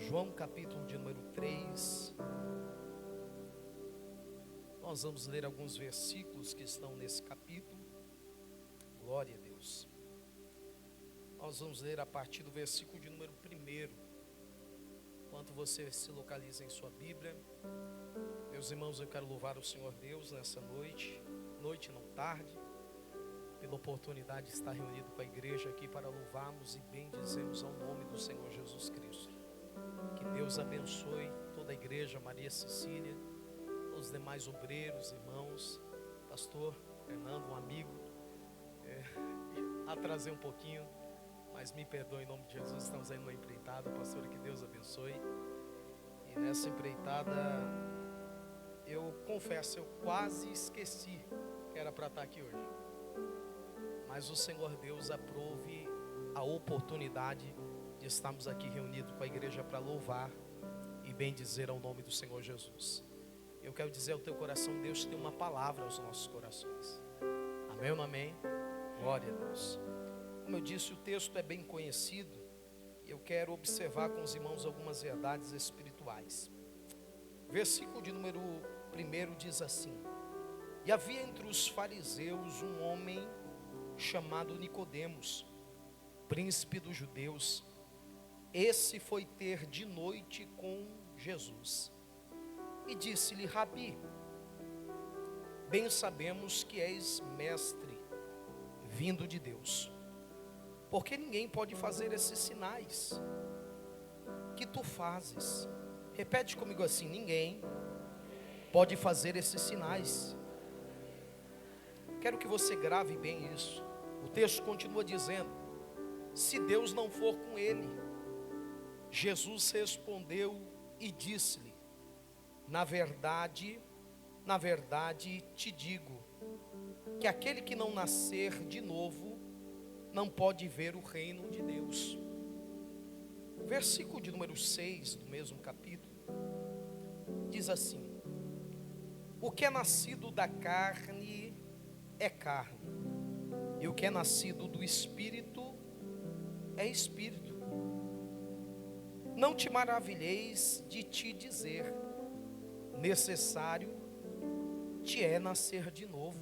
João capítulo de número 3. Nós vamos ler alguns versículos que estão nesse capítulo. Glória a Deus. Nós vamos ler a partir do versículo de número 1. Enquanto você se localiza em sua Bíblia, meus irmãos, eu quero louvar o Senhor Deus nessa noite, não tarde, pela oportunidade de estar reunido com a igreja aqui para louvarmos e bendizermos ao nome do Senhor Jesus Cristo. Que Deus abençoe toda a igreja, Maria Cecília, os demais obreiros, irmãos, pastor Fernando, um amigo. Atrasei um pouquinho, mas me perdoe em nome de Jesus. Estamos aí numa empreitada, pastor, que Deus abençoe. E nessa empreitada, eu confesso, eu quase esqueci que era para estar aqui hoje. Mas o Senhor Deus aprove a oportunidade de estarmos aqui reunidos com a igreja para louvar e bendizer ao nome do Senhor Jesus. Eu quero dizer ao teu coração, Deus tem uma palavra aos nossos corações. Amém ou não amém? Glória a Deus. Como eu disse, o texto é bem conhecido e eu quero observar com os irmãos algumas verdades espirituais. Versículo de número 1 diz assim: E havia entre os fariseus um homem chamado Nicodemos, príncipe dos judeus. Esse foi ter de noite com Jesus e disse-lhe: Rabi, bem sabemos que és mestre vindo de Deus, porque ninguém pode fazer esses sinais que tu fazes. Repete comigo assim: ninguém pode fazer esses sinais. Quero que você grave bem isso. O texto continua dizendo: se Deus não for com ele. Jesus respondeu e disse-lhe: na verdade te digo, que aquele que não nascer de novo, não pode ver o reino de Deus. Versículo de número 6 do mesmo capítulo, diz assim: o que é nascido da carne é carne, e o que é nascido do Espírito é Espírito. Não te maravilheis de te dizer, necessário te é nascer de novo.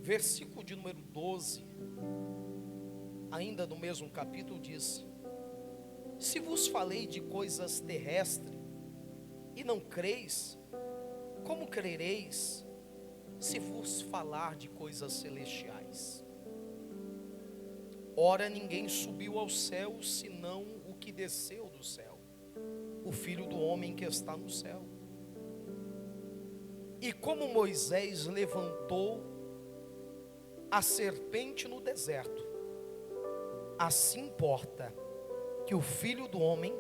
Versículo de número 12, ainda no mesmo capítulo, diz: se vos falei de coisas terrestres e não creis, como crereis se vos falar de coisas celestiais? Ora, ninguém subiu ao céu, senão o que desceu do céu, o Filho do homem que está no céu. E como Moisés levantou a serpente no deserto, assim importa que o Filho do homem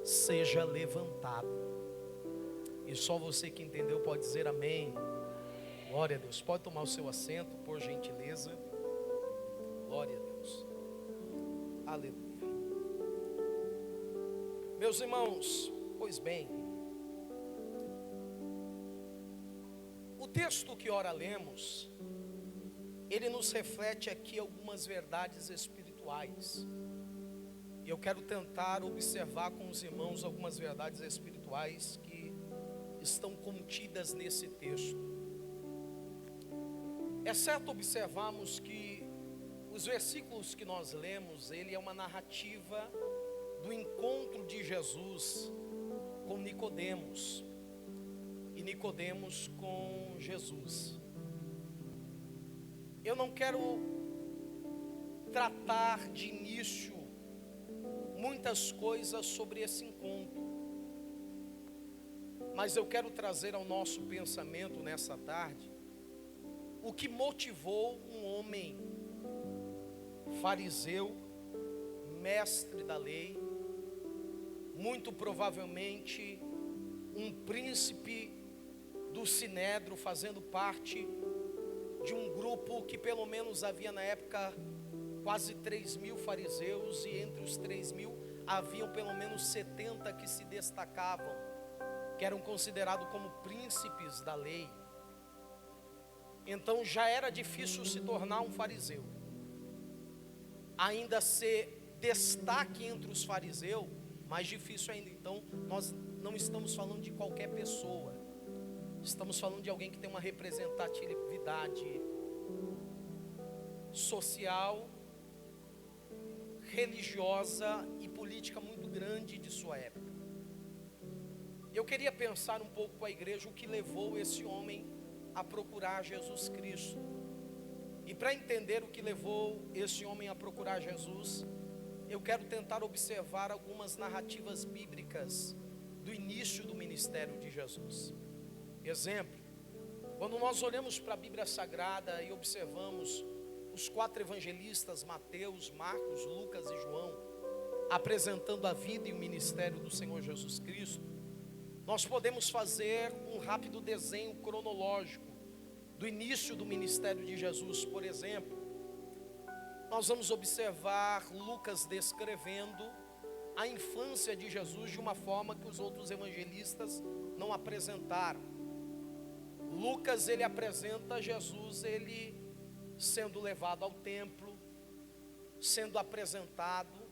seja levantado. E só você que entendeu pode dizer amém. Glória a Deus. Pode tomar o seu assento, por gentileza. Glória a Deus. Aleluia. Meus irmãos, pois bem, o texto que ora lemos, ele nos reflete aqui algumas verdades espirituais. E eu quero tentar observar com os irmãos algumas verdades espirituais que estão contidas nesse texto. É certo observarmos que os versículos que nós lemos, ele é uma narrativa do encontro de Jesus com Nicodemos e Nicodemos com Jesus. Eu não quero tratar de início muitas coisas sobre esse encontro, mas eu quero trazer ao nosso pensamento nessa tarde o que motivou um homem fariseu, mestre da lei, muito provavelmente um príncipe do Sinédrio, fazendo parte de um grupo que pelo menos havia na época quase 3.000 fariseus, e entre os 3.000 haviam pelo menos 70 que se destacavam, que eram considerados como príncipes da lei. Então já era difícil se tornar um fariseu, ainda ser destaque entre os fariseus, mais difícil ainda. Então, nós não estamos falando de qualquer pessoa, estamos falando de alguém que tem uma representatividade social, religiosa e política muito grande de sua época. Eu queria pensar um pouco com a igreja o que levou esse homem a procurar Jesus Cristo. E para entender o que levou esse homem a procurar Jesus, eu quero tentar observar algumas narrativas bíblicas do início do ministério de Jesus. Exemplo, quando nós olhamos para a Bíblia Sagrada e observamos os 4 evangelistas, Mateus, Marcos, Lucas e João, apresentando a vida e o ministério do Senhor Jesus Cristo, nós podemos fazer um rápido desenho cronológico do início do ministério de Jesus. Por exemplo, nós vamos observar Lucas descrevendo a infância de Jesus de uma forma que os outros evangelistas não apresentaram. Lucas, ele apresenta Jesus, ele sendo levado ao templo, sendo apresentado.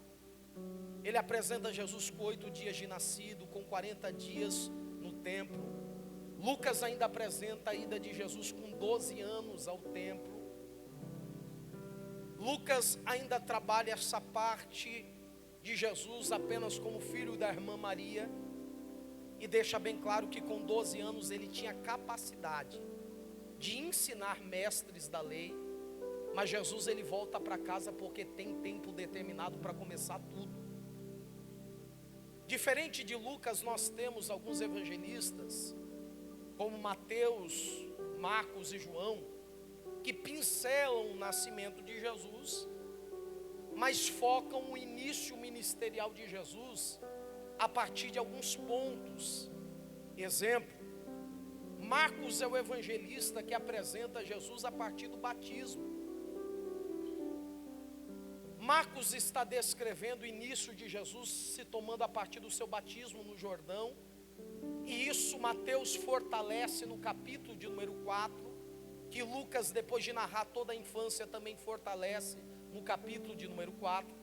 Ele apresenta Jesus com 8 dias de nascido, com 40 dias no templo. Lucas ainda apresenta a ida de Jesus com 12 anos ao templo. Lucas ainda trabalha essa parte de Jesus apenas como filho da irmã Maria, e deixa bem claro que com 12 anos ele tinha capacidade de ensinar mestres da lei, mas Jesus ele volta para casa porque tem tempo determinado para começar tudo. Diferente de Lucas, nós temos alguns evangelistas, como Mateus, Marcos e João, que pincelam o nascimento de Jesus, mas focam o início ministerial de Jesus a partir de alguns pontos. Exemplo, Marcos é o evangelista que apresenta Jesus a partir do batismo. Marcos está descrevendo o início de Jesus se tomando a partir do seu batismo no Jordão, e isso Mateus fortalece no capítulo de número 4, que Lucas, depois de narrar toda a infância, também fortalece no capítulo de número 4.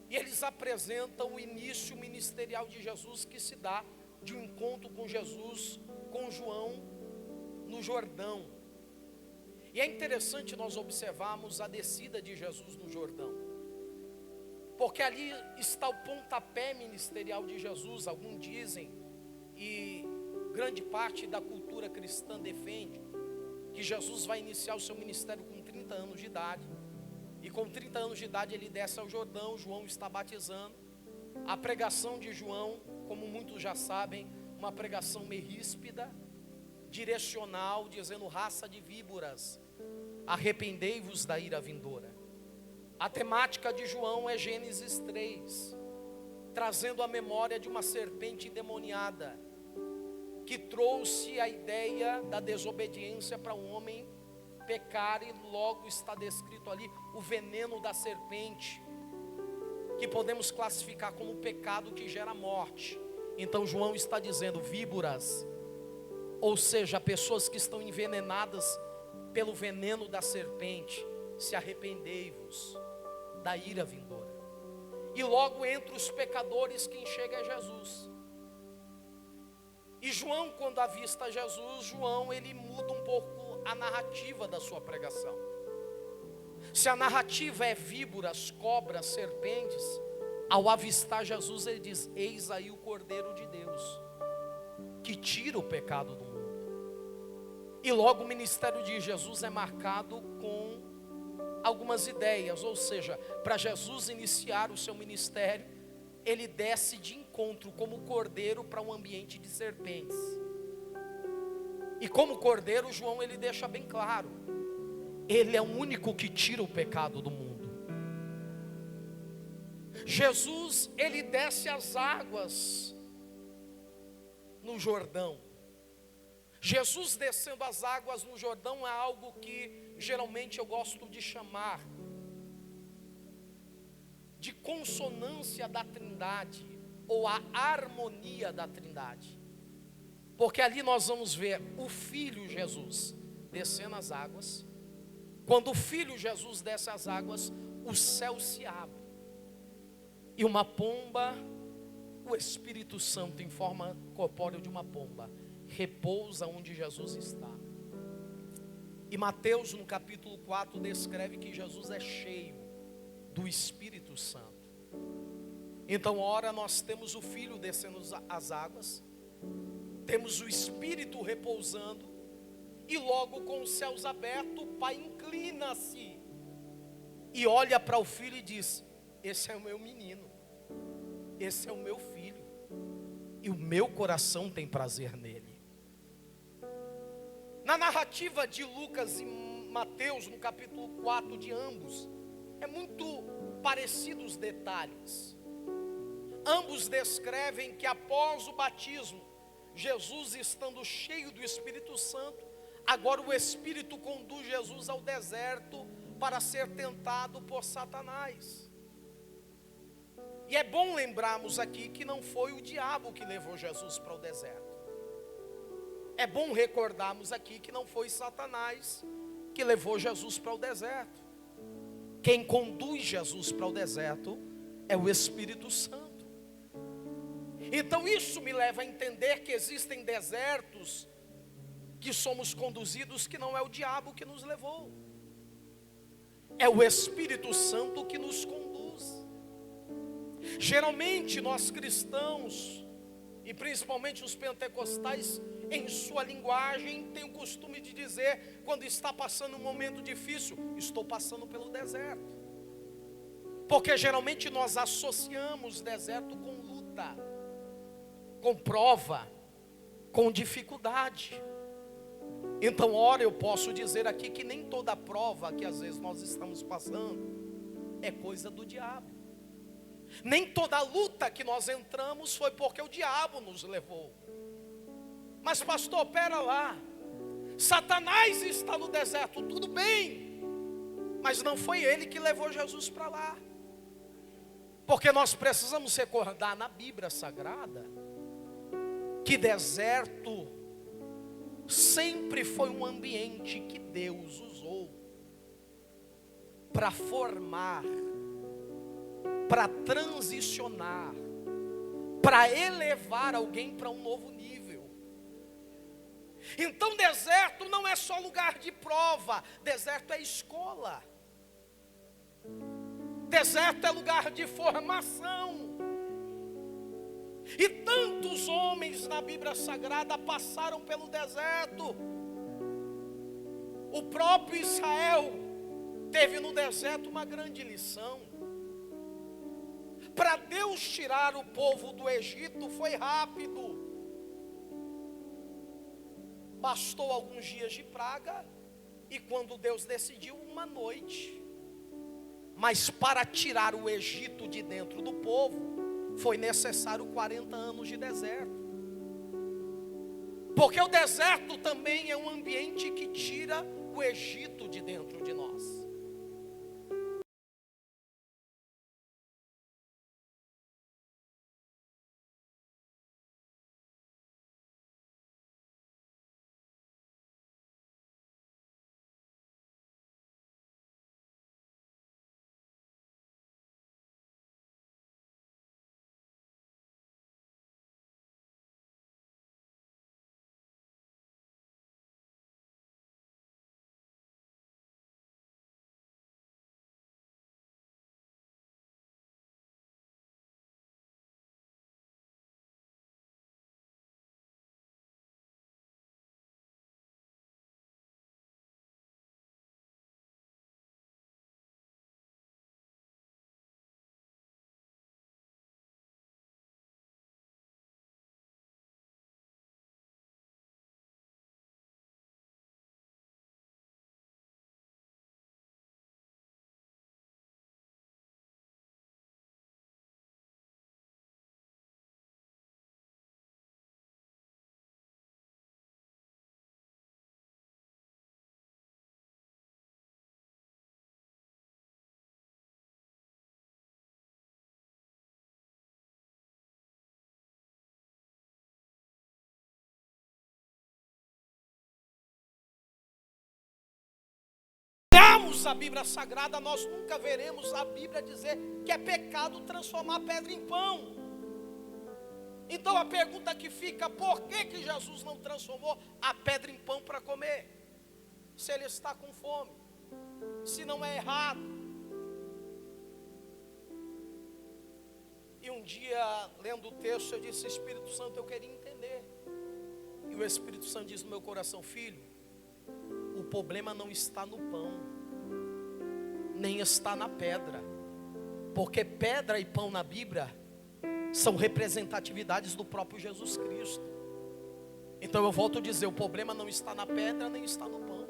E eles apresentam o início ministerial de Jesus, que se dá de um encontro com Jesus, com João, no Jordão. E é interessante nós observarmos a descida de Jesus no Jordão, porque ali está o pontapé ministerial de Jesus. Alguns dizem, e grande parte da cultura cristã defende, que Jesus vai iniciar o seu ministério com 30 anos de idade, e com 30 anos de idade ele desce ao Jordão, João está batizando. A pregação de João, como muitos já sabem, uma pregação meio ríspida, direcional, dizendo: raça de víboras, arrependei-vos da ira vindoura. A temática de João é Gênesis 3, trazendo a memória de uma serpente endemoniada, que trouxe a ideia da desobediência para o homem pecar, e logo está descrito ali o veneno da serpente, que podemos classificar como pecado que gera morte. Então João está dizendo: víboras, ou seja, pessoas que estão envenenadas pelo veneno da serpente, se arrependei-vos da ira vindoura. E logo entre os pecadores quem chega é Jesus. E João, quando avista Jesus, João ele muda um pouco a narrativa da sua pregação. Se a narrativa é víboras, cobras, serpentes, ao avistar Jesus ele diz: eis aí o Cordeiro de Deus, que tira o pecado do mundo. E logo o ministério de Jesus é marcado com algumas ideias, ou seja, para Jesus iniciar o seu ministério, ele desce de encontro como cordeiro para um ambiente de serpentes. E como cordeiro, João ele deixa bem claro, ele é o único que tira o pecado do mundo. Jesus ele desce as águas no Jordão. Jesus descendo as águas no Jordão é algo que geralmente eu gosto de chamar de consonância da Trindade, ou a harmonia da Trindade, porque ali nós vamos ver o Filho Jesus descendo as águas. Quando o Filho Jesus desce as águas, o céu se abre, E uma pomba, o Espírito Santo em forma corpórea de uma pomba, repousa onde Jesus está. E Mateus no capítulo 4 descreve que Jesus é cheio do Espírito Santo. Então, ora nós temos o Filho descendo as águas, temos o Espírito repousando, e logo com os céus abertos, o Pai inclina-se e olha para o Filho e diz: esse é o meu menino, esse é o meu filho, e o meu coração tem prazer nele. Na narrativa de Lucas e Mateus, no capítulo 4 de ambos, é muito parecido os detalhes. Ambos descrevem que após o batismo, Jesus estando cheio do Espírito Santo, agora o Espírito conduz Jesus ao deserto para ser tentado por Satanás. E é bom lembrarmos aqui que não foi o diabo que levou Jesus para o deserto. É bom recordarmos aqui que não foi Satanás que levou Jesus para o deserto. Quem conduz Jesus para o deserto é o Espírito Santo. Então isso me leva a entender que existem desertos que somos conduzidos que não é o diabo que nos levou. É o Espírito Santo que nos conduz. Geralmente nós cristãos, e principalmente os pentecostais, em sua linguagem, tem o costume de dizer, quando está passando um momento difícil: estou passando pelo deserto. Porque geralmente nós associamos deserto com luta, com prova, com dificuldade. Então, ora, eu posso dizer aqui que nem toda prova que às vezes nós estamos passando é coisa do diabo. Nem toda luta que nós entramos foi porque o diabo nos levou. Mas pastor, pera lá, Satanás está no deserto, tudo bem, mas não foi ele que levou Jesus para lá. Porque nós precisamos recordar na Bíblia Sagrada que deserto sempre foi um ambiente que Deus usou para formar, para transicionar, para elevar alguém para um novo nível. Então deserto não é só lugar de prova, deserto é escola, deserto é lugar de formação. E tantos homens na Bíblia Sagrada passaram pelo deserto. O próprio Israel teve no deserto uma grande lição. Para Deus tirar o povo do Egito foi rápido. Bastou alguns dias de praga, e quando Deus decidiu, uma noite. Mas para tirar o Egito de dentro do povo, foi necessário 40 anos de deserto. Porque o deserto também é um ambiente que tira o Egito de dentro de nós. olharmos a Bíblia Sagrada, nós nunca veremos a Bíblia dizer que é pecado transformar pedra em pão. Então a pergunta que fica: por que Jesus não transformou a pedra em pão para comer? Se ele está com fome, se não é errado. E um dia, lendo o texto, eu disse: Espírito Santo, eu queria entender. E o Espírito Santo diz no meu coração: filho, o problema não está no pão, nem está na pedra, porque pedra e pão na Bíblia são representatividades do próprio Jesus Cristo. Então eu volto a dizer: o problema não está na pedra, nem está no pão.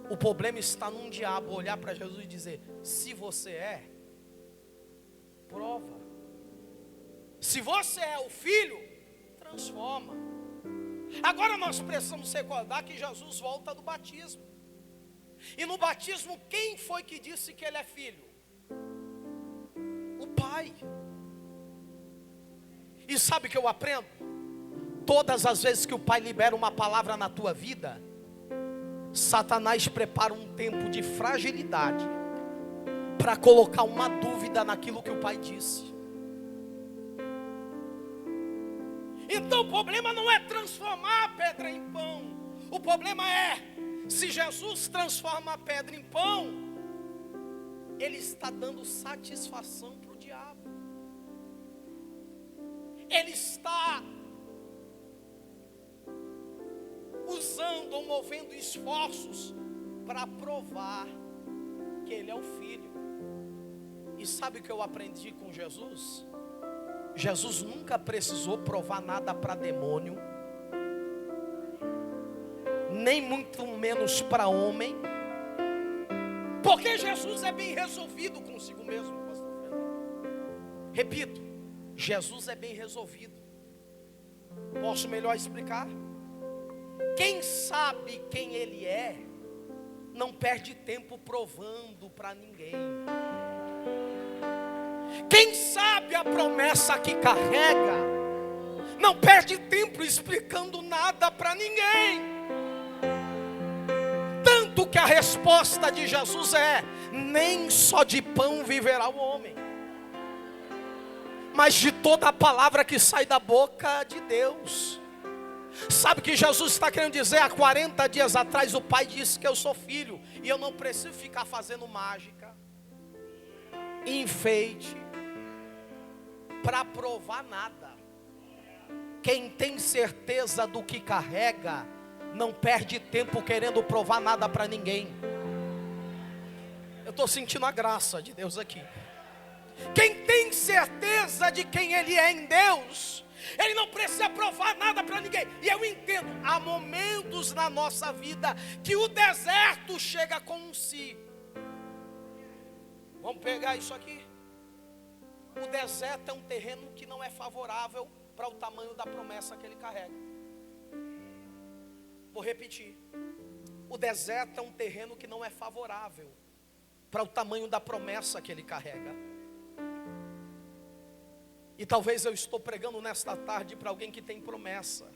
O problema está num diabo olhar para Jesus e dizer: se você é, prova. Se você é o filho, transforma. Agora nós precisamos recordar que Jesus volta do batismo. E no batismo, quem foi que disse que ele é filho? O Pai. E sabe o que eu aprendo? Todas as vezes que o Pai libera uma palavra na tua vida, Satanás prepara um tempo de fragilidade para colocar uma dúvida naquilo que o Pai disse. Então o problema não é transformar a pedra em pão. O problema é, se Jesus transforma a pedra em pão, ele está dando satisfação para o diabo. Ele está usando ou movendo esforços para provar que ele é o filho. E sabe o que eu aprendi com Jesus? Jesus nunca precisou provar nada para demônio, nem muito menos para homem, porque Jesus é bem resolvido consigo mesmo, pastor Fernando. Repito, Jesus é bem resolvido. Posso melhor explicar? Quem sabe quem ele é, não perde tempo provando para ninguém. Quem sabe a promessa que carrega, não perde tempo explicando nada para ninguém. Tanto que a resposta de Jesus é: nem só de pão viverá o homem, mas de toda a palavra que sai da boca de Deus. Sabe o que Jesus está querendo dizer? Há 40 dias atrás o Pai disse que eu sou filho, e eu não preciso ficar fazendo mágica, enfeite, para provar nada. Quem tem certeza do que carrega, não perde tempo querendo provar nada para ninguém. Eu estou sentindo a graça de Deus aqui. Quem tem certeza de quem ele é em Deus, ele não precisa provar nada para ninguém. E eu entendo, há momentos na nossa vida que o deserto chega com um si. Vamos pegar isso aqui. O deserto é um terreno que não é favorável para o tamanho da promessa que ele carrega. Vou repetir. O deserto é um terreno que não é favorável para o tamanho da promessa que ele carrega. E talvez eu estou pregando nesta tarde para alguém que tem promessa,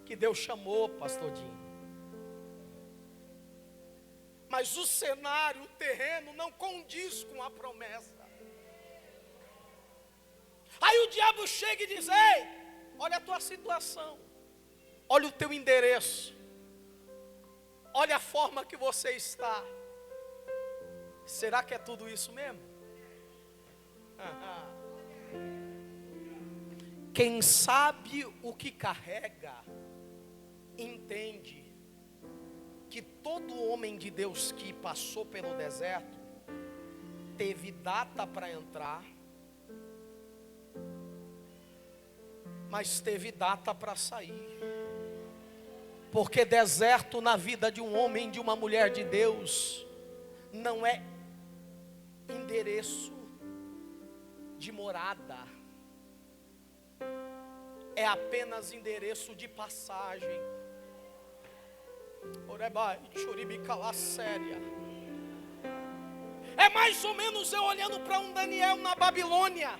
que Deus chamou, pastor Dinho. Mas o cenário, o terreno não condiz com a promessa. Aí o diabo chega e diz: ei, olha a tua situação, olha o teu endereço, olha a forma que você está. Será que é tudo isso mesmo? Quem sabe o que carrega, entende que todo homem de Deus que passou pelo deserto teve data para entrar, mas teve data para sair. Porque deserto na vida de um homem, de uma mulher de Deus, não é endereço de morada, é apenas endereço de passagem. É mais ou menos eu olhando para um Daniel na Babilônia.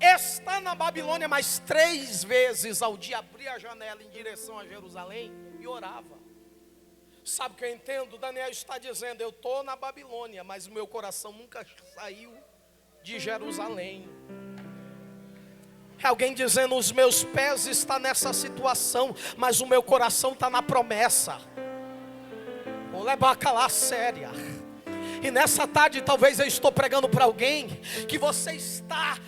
Está na Babilônia, mas 3 vezes ao dia abria a janela em direção a Jerusalém e orava. Sabe o que eu entendo? Daniel está dizendo: eu estou na Babilônia, mas o meu coração nunca saiu de Jerusalém. É alguém dizendo: os meus pés estão nessa situação, mas o meu coração está na promessa. Vou levar aquela séria. E nessa tarde talvez eu estou pregando para alguém que você está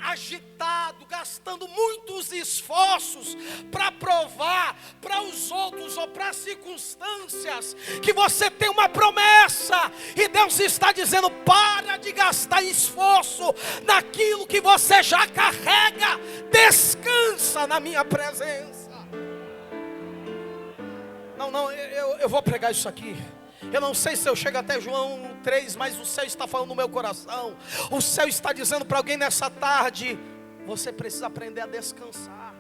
agitado, gastando muitos esforços para provar para os outros ou para as circunstâncias que você tem uma promessa, e Deus está dizendo: para de gastar esforço naquilo que você já carrega, descansa na minha presença. Não, eu vou pregar isso aqui. Eu não sei se eu chego até João 3, mas o céu está falando no meu coração. O céu está dizendo para alguém nessa tarde: você precisa aprender a descansar.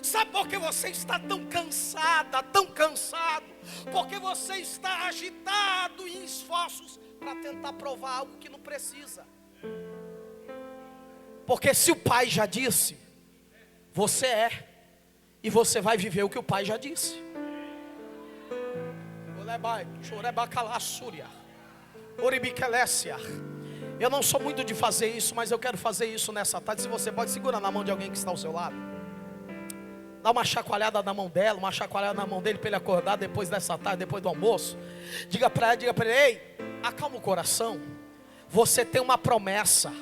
Sabe por que você está tão cansada, tão cansado? Porque você está agitado em esforços para tentar provar algo que não precisa. Porque se o Pai já disse, você é, e você vai viver o que o Pai já disse. Eu não sou muito de fazer isso, mas eu quero fazer isso nessa tarde. Se você pode, segura na mão de alguém que está ao seu lado. Dá uma chacoalhada na mão dela, uma chacoalhada na mão dele para ele acordar depois dessa tarde, depois do almoço. Diga para ele: ei, acalma o coração. Você tem uma promessa.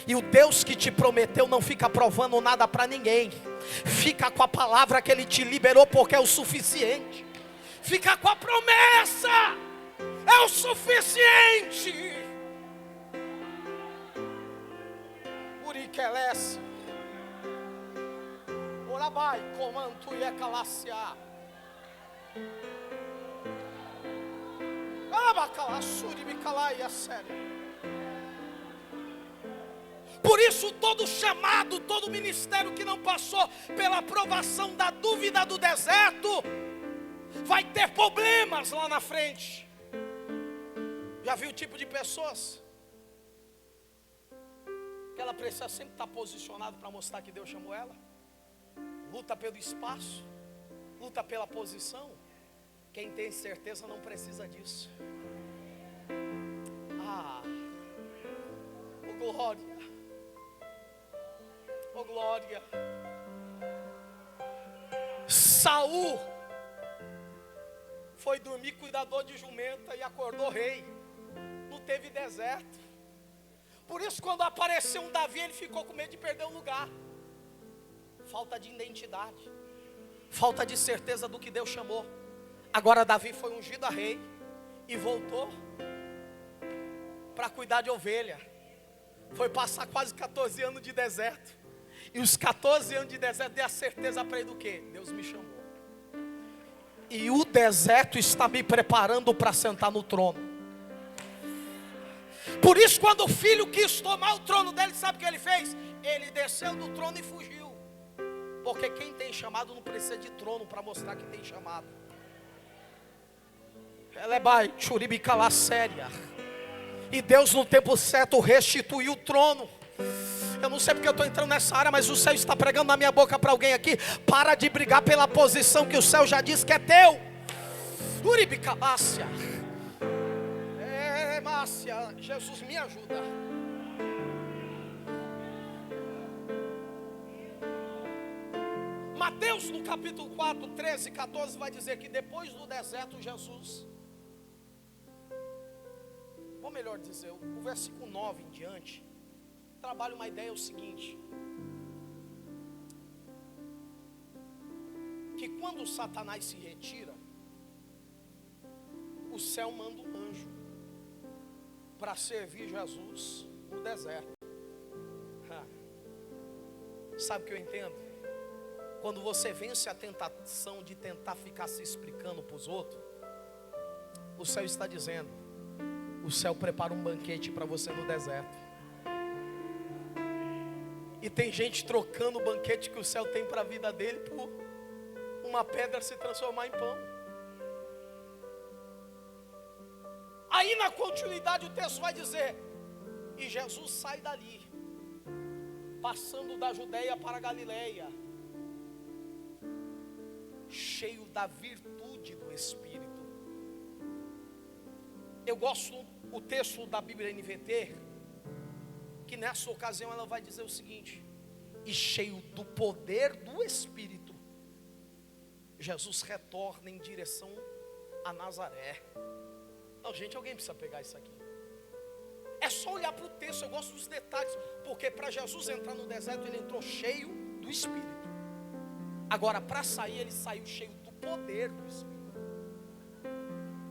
E o Deus que te prometeu não fica provando nada para ninguém. Fica com a palavra que Ele te liberou, porque é o suficiente. Fica com a promessa, é o suficiente. Uriquelesse, orabai, comanto e ecalacia. Abacalassuri, bicalaia, sério. Por isso, todo chamado, todo ministério que não passou pela provação da dúvida do deserto, vai ter problemas lá na frente. Já viu o tipo de pessoas? Que ela precisa sempre estar posicionada para mostrar que Deus chamou ela. Luta pelo espaço, luta pela posição. Quem tem certeza não precisa disso. Oh glória, oh glória. Saul foi dormir cuidador de jumenta e acordou rei. Não teve deserto. Por isso, quando apareceu um Davi, ele ficou com medo de perder o lugar. Falta de identidade, falta de certeza do que Deus chamou. Agora Davi foi ungido a rei e voltou para cuidar de ovelha. Foi passar quase 14 anos de deserto. E os 14 anos de deserto deu a certeza para ele do quê? Deus me chamou. E o deserto está me preparando para sentar no trono. Por isso, quando o filho quis tomar o trono dele, sabe o que ele fez? Ele desceu do trono e fugiu. Porque quem tem chamado não precisa de trono para mostrar que tem chamado. Elebai, churibicalá séria. E Deus no tempo certo restituiu o trono. Eu não sei porque eu estou entrando nessa área, mas o céu está pregando na minha boca para alguém aqui. Para de brigar pela posição que o céu já disse que é teu. Uribicalácia. Márcia, Jesus me ajuda. Mateus no capítulo 4, 13 e 14 vai dizer que depois do deserto Jesus, ou melhor dizer, o versículo 9 em diante trabalha uma ideia, é o seguinte: que quando Satanás se retira, o céu manda um anjo para servir Jesus no deserto. Sabe o que eu entendo? Quando você vence a tentação de tentar ficar se explicando para os outros, o céu está dizendo: o céu prepara um banquete para você no deserto. E tem gente trocando o banquete que o céu tem para a vida dele por uma pedra se transformar em pão. Aí na continuidade o texto vai dizer: e Jesus sai dali, passando da Judeia para a Galileia. cheio da virtude do Espírito. Eu gosto o texto da Bíblia NVT, que nessa ocasião ela vai dizer o seguinte: e cheio do poder do Espírito, Jesus retorna em direção a Nazaré. Não, gente, alguém precisa pegar isso aqui. É só olhar para o texto, eu gosto dos detalhes, porque para Jesus entrar no deserto, ele entrou cheio do Espírito. Agora, para sair, ele saiu cheio do poder do Espírito.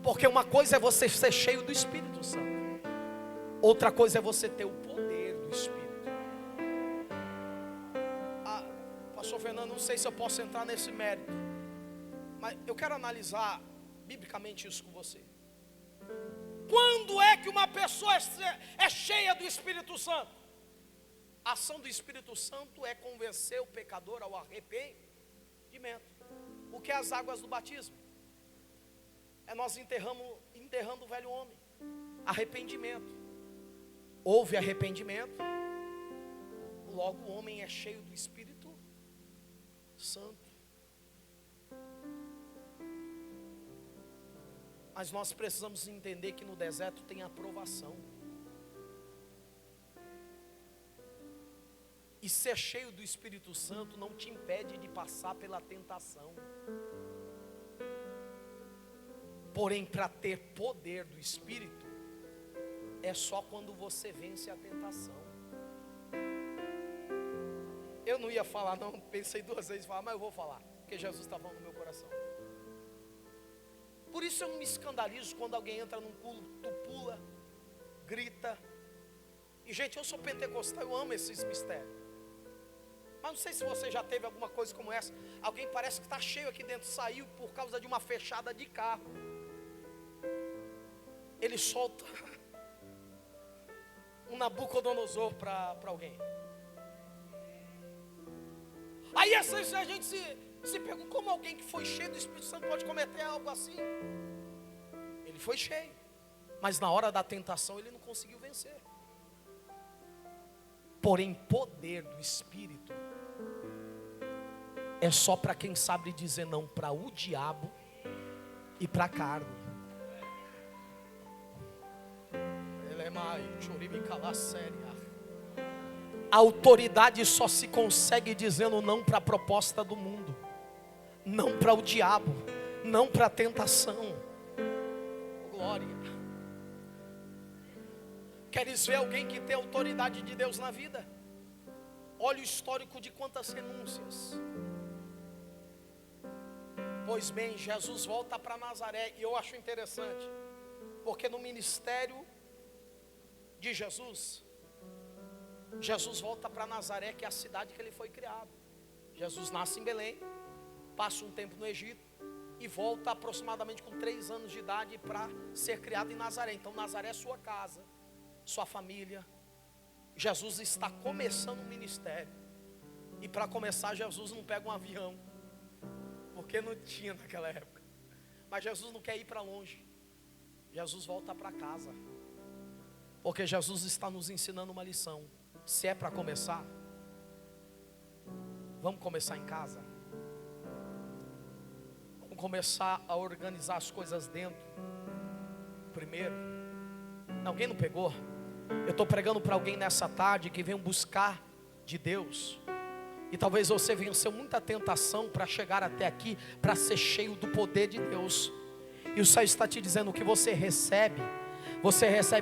Porque uma coisa é você ser cheio do Espírito Santo, outra coisa é você ter o poder do Espírito. Pastor Fernando, não sei se eu posso entrar nesse mérito, mas eu quero analisar biblicamente isso com você. Quando é que uma pessoa é cheia do Espírito Santo? A ação do Espírito Santo é convencer o pecador ao arrependimento. O que é as águas do batismo? É nós enterrando o velho homem. Arrependimento. Houve arrependimento, logo o homem é cheio do Espírito Santo. Mas nós precisamos entender que no deserto tem aprovação. E ser cheio do Espírito Santo não te impede de passar pela tentação. Porém, para ter poder do Espírito, é só quando você vence a tentação. Eu não ia falar não, pensei duas vezes em falar, mas eu vou falar, porque Jesus está falando no meu coração. Por isso eu não me escandalizo quando alguém entra num culto, pula, grita. E gente, eu sou pentecostal, eu amo esses mistérios. Mas não sei se você já teve alguma coisa como essa. Alguém parece que está cheio aqui dentro, saiu por causa de uma fechada de carro. Ele solta um Nabucodonosor para alguém. Aí às vezes a gente se pergunta, como alguém que foi cheio do Espírito Santo pode cometer algo assim? Ele foi cheio, mas na hora da tentação ele não conseguiu vencer. Porém, poder do Espírito é só para quem sabe dizer não para o diabo e para a carne. A autoridade só se consegue dizendo não para a proposta do mundo, não para o diabo, não para a tentação. Glória. Queres ver alguém que tem autoridade de Deus na vida? Olha o histórico de quantas renúncias. Pois bem, Jesus volta para Nazaré, e eu acho interessante, porque no ministério de Jesus volta para Nazaré, que é a cidade que ele foi criado. Jesus nasce em Belém, passa um tempo no Egito e volta aproximadamente com 3 anos de idade para ser criado em Nazaré. Então Nazaré é sua casa, sua família. Jesus está começando o ministério, e para começar Jesus não pega um avião, porque não tinha naquela época. Mas Jesus não quer ir para longe, Jesus volta para casa, porque Jesus está nos ensinando uma lição. Se é para começar, vamos começar em casa. Vamos começar a organizar as coisas dentro primeiro. Alguém não pegou? Eu estou pregando para alguém nessa tarde que vem buscar de Deus, e talvez você venceu muita tentação para chegar até aqui, para ser cheio do poder de Deus. E o Senhor está te dizendo que você recebe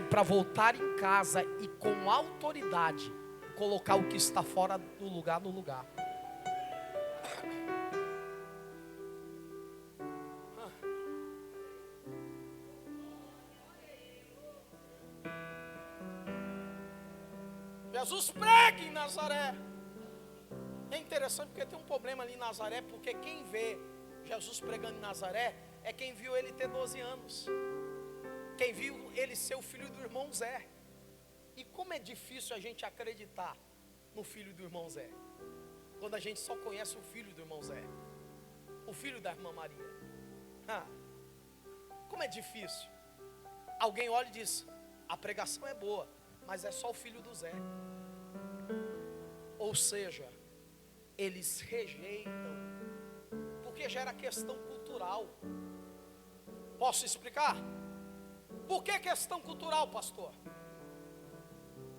para voltar em casa e com autoridade colocar o que está fora do lugar no lugar. Jesus prega em Nazaré. É interessante porque tem um problema ali em Nazaré, porque quem vê Jesus pregando em Nazaré é quem viu ele ter 12 anos. Quem viu ele ser o filho do irmão Zé. E como é difícil a gente acreditar no filho do irmão Zé, quando a gente só conhece o filho do irmão Zé, o filho da irmã Maria. Como é difícil. Alguém olha e diz, a pregação é boa, mas é só o filho do Zé. Ou seja, eles rejeitam. Porque porque gera questão cultural. Posso explicar? Por que questão cultural, pastor?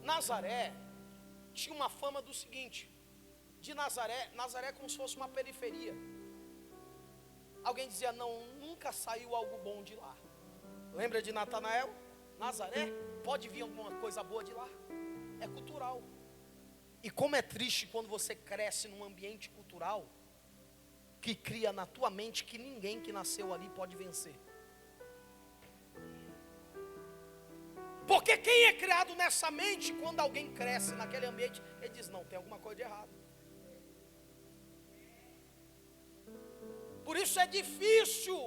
Nazaré tinha uma fama do seguinte: de Nazaré é como se fosse uma periferia. Alguém dizia, não, nunca saiu algo bom de lá. Lembra de Natanael? Nazaré, pode vir alguma coisa boa de lá. É cultural. E como é triste quando você cresce num ambiente cultural que cria na tua mente que ninguém que nasceu ali pode vencer. Porque quem é criado nessa mente, quando alguém cresce naquele ambiente, ele diz, não, tem alguma coisa de errado. Por isso é difícil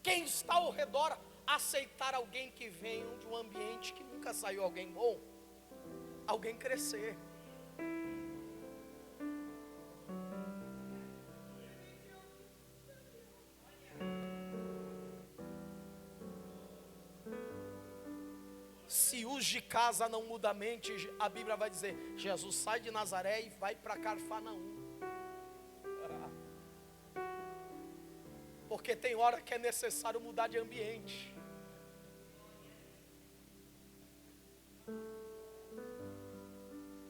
quem está ao redor aceitar alguém que vem de um ambiente que nunca saiu alguém bom, alguém crescer. Se os de casa não mudam a mente, a Bíblia vai dizer, Jesus sai de Nazaré e vai para Cafarnaum. Porque tem hora que é necessário mudar de ambiente.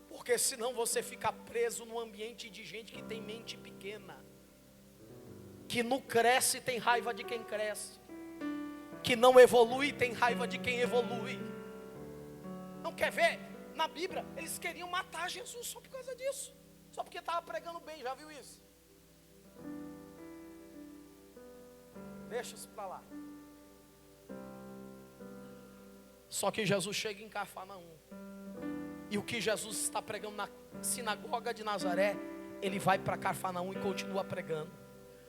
Porque senão você fica preso num ambiente de gente que tem mente pequena, que não cresce e tem raiva de quem cresce, que não evolui e tem raiva de quem evolui. Não quer ver? Na Bíblia eles queriam matar Jesus só por causa disso, só porque estava pregando bem, já viu isso? Deixa isso para lá. Só que Jesus chega em Cafarnaum, e o que Jesus está pregando na sinagoga de Nazaré, ele vai para Cafarnaum e continua pregando,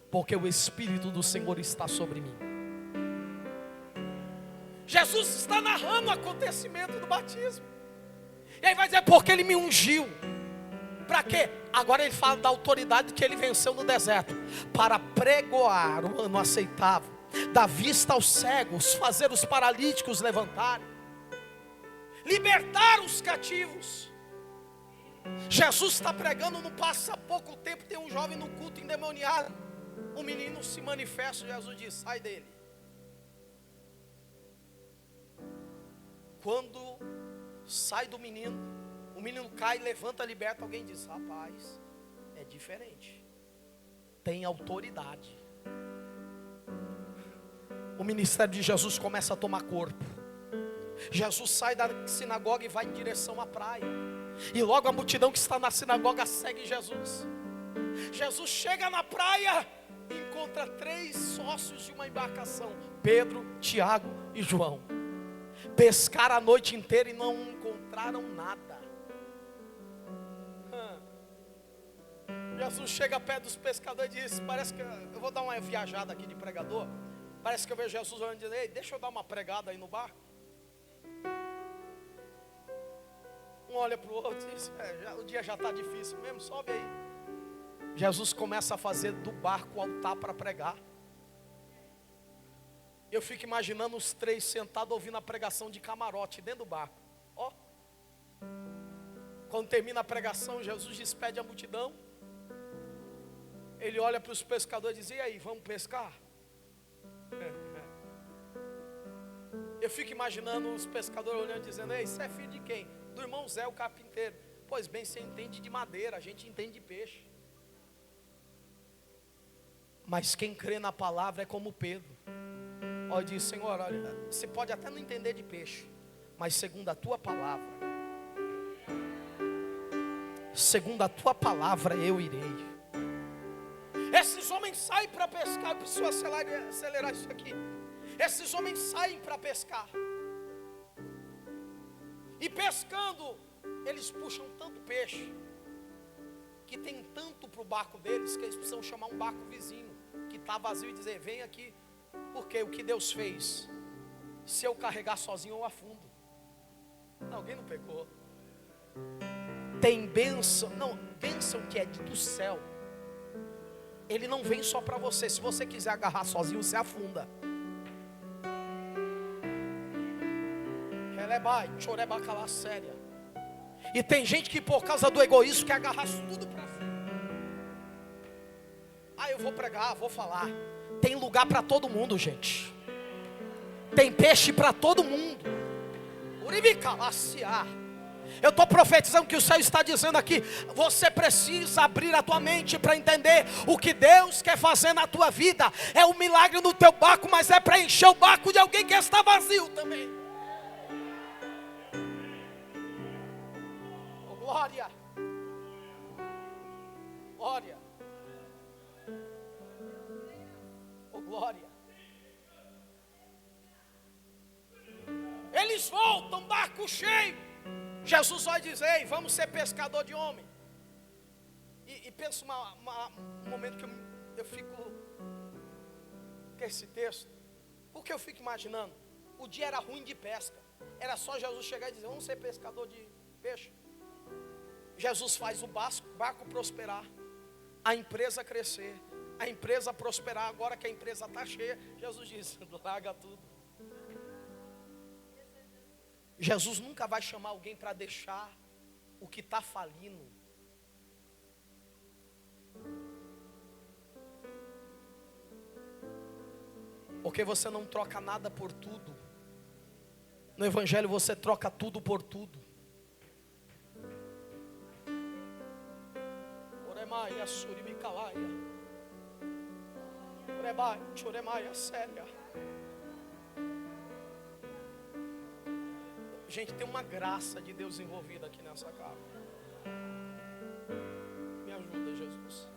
porque o Espírito do Senhor está sobre mim. Jesus está narrando o acontecimento do batismo, e aí vai dizer, porque ele me ungiu. Para quê? Agora ele fala da autoridade que ele venceu no deserto, para pregoar o ano aceitável, dar vista aos cegos, fazer os paralíticos levantarem, libertar os cativos. Jesus está pregando, não passa pouco tempo, tem um jovem no culto endemoniado, o menino se manifesta, Jesus diz, sai dele. Quando sai do menino, o menino cai, levanta, liberta. Alguém diz, rapaz, é diferente, tem autoridade. O ministério de Jesus começa a tomar corpo. Jesus sai da sinagoga e vai em direção à praia, e logo a multidão que está na sinagoga segue Jesus. Jesus chega na praia e encontra 3 sócios de uma embarcação, Pedro, Tiago e João. Pescaram a noite inteira e não encontraram nada. Jesus chega perto dos pescadores e diz, parece que eu vou dar uma viajada aqui de pregador, parece que eu vejo Jesus olhando e dizendo, ei, deixa eu dar uma pregada aí no barco. Um olha para o outro e diz, o dia já está difícil mesmo, sobe aí. Jesus começa a fazer do barco o altar para pregar. Eu fico imaginando os 3 sentados ouvindo a pregação de camarote dentro do barco. Ó. Quando termina a pregação, Jesus despede a multidão. Ele olha para os pescadores e diz, e aí, vamos pescar? Eu fico imaginando os pescadores olhando e dizendo, ei, você é filho de quem? Do irmão Zé, o carpinteiro. Pois bem, você entende de madeira, a gente entende de peixe. Mas quem crê na palavra é como Pedro. Olha, diz, Senhor, olha, você pode até não entender de peixe, mas segundo a tua palavra, eu irei. Esses homens saem para pescar. Eu preciso acelerar isso aqui. Esses homens saem para pescar, e pescando, eles puxam tanto peixe, que tem tanto para o barco deles, que eles precisam chamar um barco vizinho, que está vazio, e dizer, vem aqui. Porque o que Deus fez, se eu carregar sozinho eu afundo. Não, alguém não pegou. Tem bênção, não, bênção que é do céu, ele não vem só para você. Se você quiser agarrar sozinho, você afunda. Séria. E tem gente que por causa do egoísmo quer agarrar tudo para si. eu vou pregar, vou falar. Tem lugar para todo mundo, gente. Tem peixe para todo mundo. Eu estou profetizando que o Senhor está dizendo aqui: você precisa abrir a tua mente para entender o que Deus quer fazer na tua vida. É um milagre no teu barco, mas é para encher o barco de alguém que está vazio também. Oh, glória. Glória. Oh, glória. Eles voltam, barco cheio. Jesus vai dizer: ei, vamos ser pescador de homem. E penso um momento que eu fico com esse texto. O que eu fico imaginando? O dia era ruim de pesca. Era só Jesus chegar e dizer: vamos ser pescador de peixe. Jesus faz o barco prosperar, a empresa crescer, a empresa prosperar. Agora que a empresa está cheia, Jesus diz: larga tudo. Jesus nunca vai chamar alguém para deixar o que está falindo. Porque você não troca nada por tudo. No Evangelho você troca tudo por tudo. Oremaia, suribicalaia. Orebai, choremaia, séria. Gente, tem uma graça de Deus envolvida aqui nessa casa. Me ajuda, Jesus.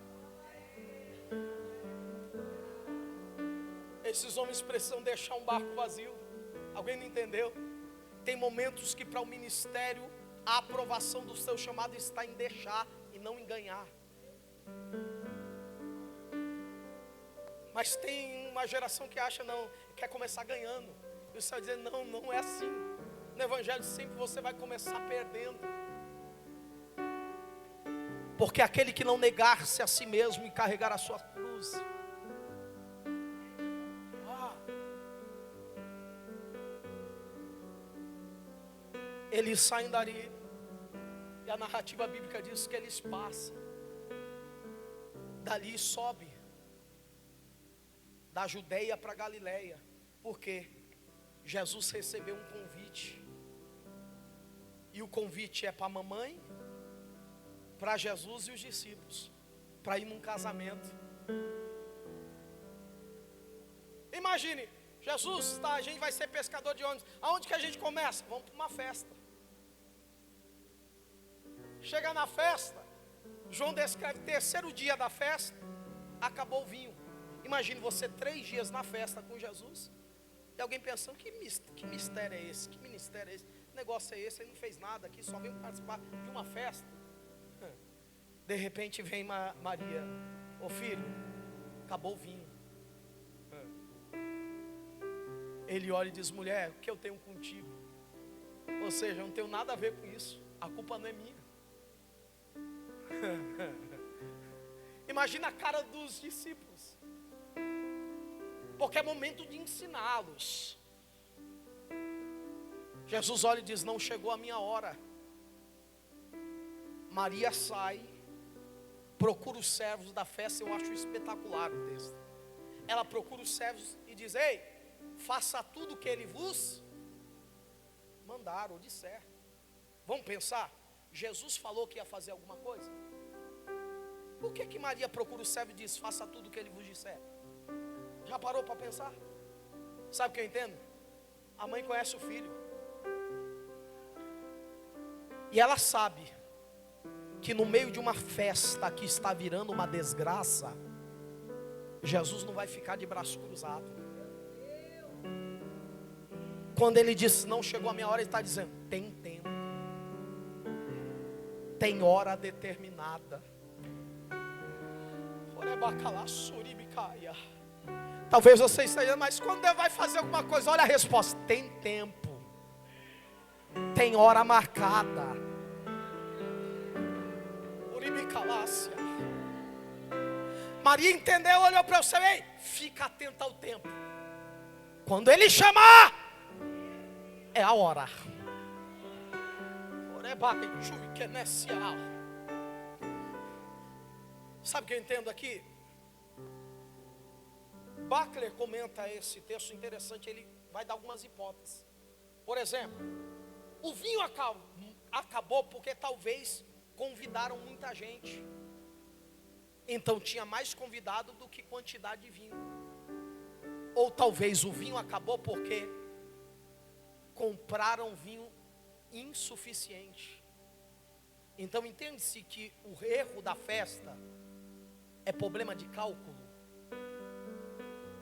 Esses homens precisam deixar um barco vazio. Alguém não entendeu? Tem momentos que para o ministério a aprovação do seu chamado está em deixar e não em ganhar. Mas tem uma geração que acha, não, quer começar ganhando. E o Senhor diz: não, não é assim. No Evangelho sempre você vai começar perdendo. Porque aquele que não negar-se a si mesmo e carregar a sua cruz, eles saem dali. E a narrativa bíblica diz que eles passam. Dali sobe da Judeia para Galileia. Por quê? Jesus recebeu um convite. E o convite é para a mamãe, para Jesus e os discípulos, para ir num casamento. Imagine, Jesus, tá, a gente vai ser pescador de ônibus. Aonde que a gente começa? Vamos para uma festa. Chega na festa, João descreve: terceiro dia da festa, acabou o vinho. Imagine você 3 dias na festa com Jesus. E alguém pensando: que mistério é esse? Que ministério é esse? Que negócio é esse? Ele não fez nada aqui, só veio participar de uma festa. De repente vem Maria: ô filho, acabou o vinho. Ele olha e diz: mulher, o que eu tenho contigo? Ou seja, eu não tenho nada a ver com isso. A culpa não é minha. Imagina a cara dos discípulos. Porque é momento de ensiná-los. Jesus olha e diz: não chegou a minha hora. Maria sai, procura os servos da festa. Eu acho espetacular o texto. Ela procura os servos e diz: ei, faça tudo o que ele vos mandar ou disser. Vamos pensar, Jesus falou que ia fazer alguma coisa. Por que Maria procura o servo e diz: faça tudo o que ele vos disser? Já parou para pensar? Sabe o que eu entendo? A mãe conhece o filho. E ela sabe que no meio de uma festa que está virando uma desgraça, Jesus não vai ficar de braço cruzado. Quando ele diz: não chegou a minha hora, ele está dizendo: tem tempo, tem hora determinada. Talvez você esteja dizendo: mas quando Deus vai fazer alguma coisa? Olha a resposta: tem tempo, tem hora marcada. Maria entendeu, olhou para o céu: ei, fica atento ao tempo. Quando ele chamar, é a hora. Sabe o que eu entendo aqui? Bachler comenta esse texto interessante, ele vai dar algumas hipóteses. Por exemplo, o vinho acabou porque talvez convidaram muita gente. Então tinha mais convidado do que quantidade de vinho. Ou talvez o vinho acabou porque compraram vinho insuficiente. Então entende-se que o erro da festa é problema de cálculo.